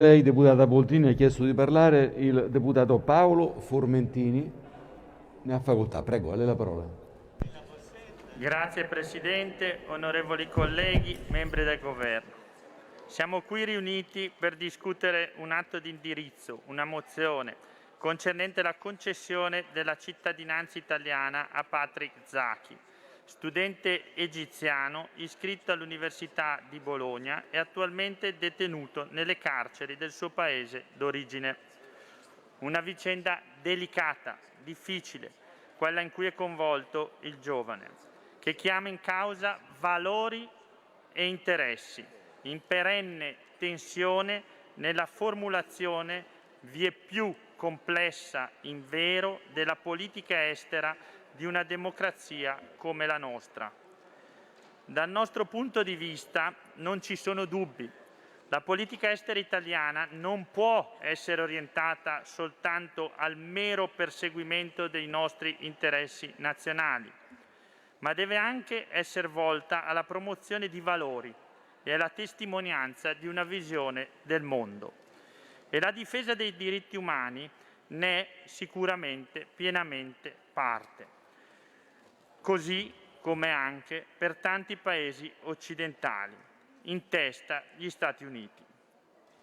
Lei, deputata Poltrini, ha chiesto di parlare il deputato Paolo Formentini. Ne ha facoltà. Prego, a lei la parola. Grazie Presidente, onorevoli colleghi, membri del Governo. Siamo qui riuniti per discutere un atto di indirizzo, una mozione, concernente la concessione della cittadinanza italiana a Patrick Zaki, studente egiziano iscritto all'Università di Bologna e attualmente detenuto nelle carceri del suo paese d'origine. Una vicenda delicata, difficile, quella in cui è coinvolto il giovane, che chiama in causa valori e interessi, in perenne tensione nella formulazione vieppiù complessa invero della politica estera di una democrazia come la nostra. Dal nostro punto di vista non ci sono dubbi. La politica estera italiana non può essere orientata soltanto al mero perseguimento dei nostri interessi nazionali, ma deve anche essere volta alla promozione di valori e alla testimonianza di una visione del mondo. E la difesa dei diritti umani ne è sicuramente pienamente parte, così come anche per tanti paesi occidentali, in testa gli Stati Uniti.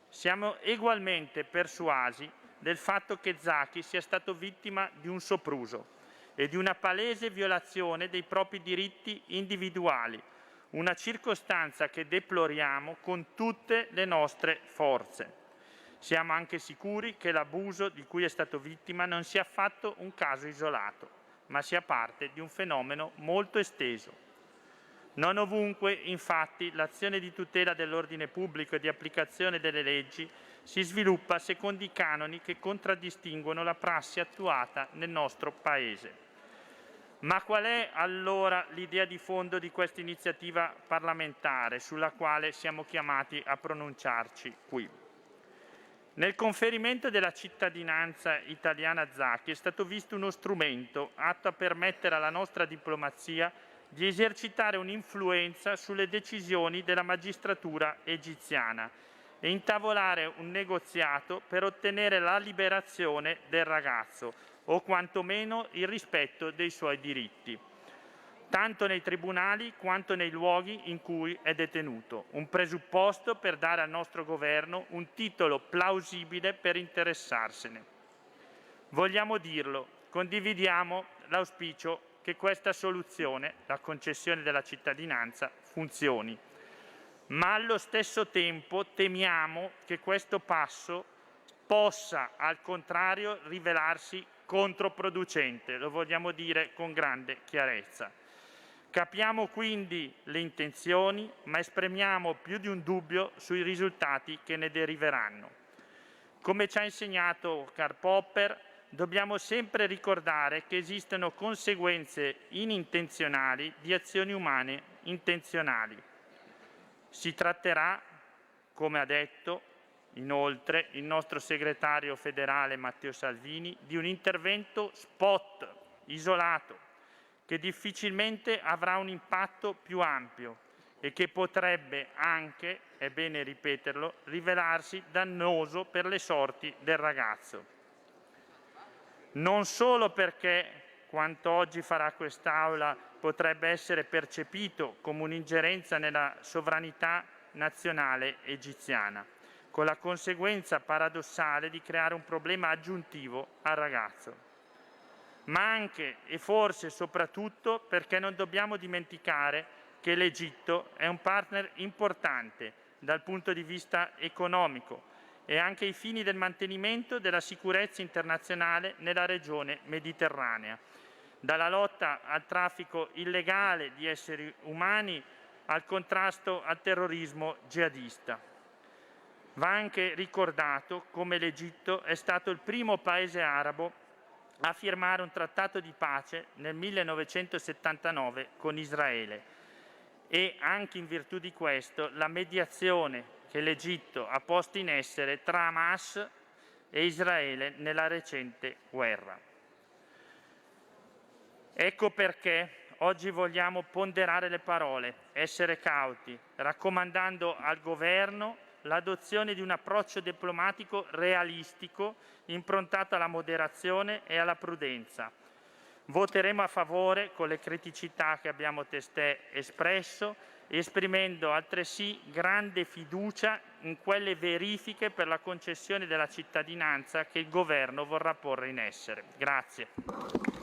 Siamo egualmente persuasi del fatto che Zaki sia stato vittima di un sopruso e di una palese violazione dei propri diritti individuali, una circostanza che deploriamo con tutte le nostre forze. Siamo anche sicuri che l'abuso di cui è stato vittima non sia affatto un caso isolato, ma sia parte di un fenomeno molto esteso. Non ovunque, infatti, l'azione di tutela dell'ordine pubblico e di applicazione delle leggi si sviluppa secondo i canoni che contraddistinguono la prassi attuata nel nostro Paese. Ma qual è allora l'idea di fondo di questa iniziativa parlamentare sulla quale siamo chiamati a pronunciarci qui? Nel conferimento della cittadinanza italiana a Zaki è stato visto uno strumento atto a permettere alla nostra diplomazia di esercitare un'influenza sulle decisioni della magistratura egiziana e intavolare un negoziato per ottenere la liberazione del ragazzo o quantomeno il rispetto dei suoi diritti, tanto nei tribunali quanto nei luoghi in cui è detenuto, un presupposto per dare al nostro Governo un titolo plausibile per interessarsene. Vogliamo dirlo, condividiamo l'auspicio che questa soluzione, la concessione della cittadinanza, funzioni, ma allo stesso tempo temiamo che questo passo possa al contrario rivelarsi controproducente, lo vogliamo dire con grande chiarezza. Capiamo quindi le intenzioni, ma esprimiamo più di un dubbio sui risultati che ne deriveranno. Come ci ha insegnato Karl Popper, dobbiamo sempre ricordare che esistono conseguenze inintenzionali di azioni umane intenzionali. Si tratterà, come ha detto inoltre il nostro segretario federale Matteo Salvini, di un intervento spot, isolato, che difficilmente avrà un impatto più ampio e che potrebbe anche, è bene ripeterlo, rivelarsi dannoso per le sorti del ragazzo. Non solo perché quanto oggi farà quest'Aula potrebbe essere percepito come un'ingerenza nella sovranità nazionale egiziana, con la conseguenza paradossale di creare un problema aggiuntivo al ragazzo, ma anche e forse soprattutto perché non dobbiamo dimenticare che l'Egitto è un partner importante dal punto di vista economico e anche ai fini del mantenimento della sicurezza internazionale nella regione mediterranea, dalla lotta al traffico illegale di esseri umani al contrasto al terrorismo jihadista. Va anche ricordato come l'Egitto è stato il primo paese arabo a firmare un trattato di pace nel 1979 con Israele e anche in virtù di questo la mediazione che l'Egitto ha posto in essere tra Hamas e Israele nella recente guerra. Ecco perché oggi vogliamo ponderare le parole, essere cauti, raccomandando al Governo l'adozione di un approccio diplomatico realistico, improntato alla moderazione e alla prudenza. Voteremo a favore con le criticità che abbiamo testé espresso, esprimendo altresì grande fiducia in quelle verifiche per la concessione della cittadinanza che il Governo vorrà porre in essere. Grazie.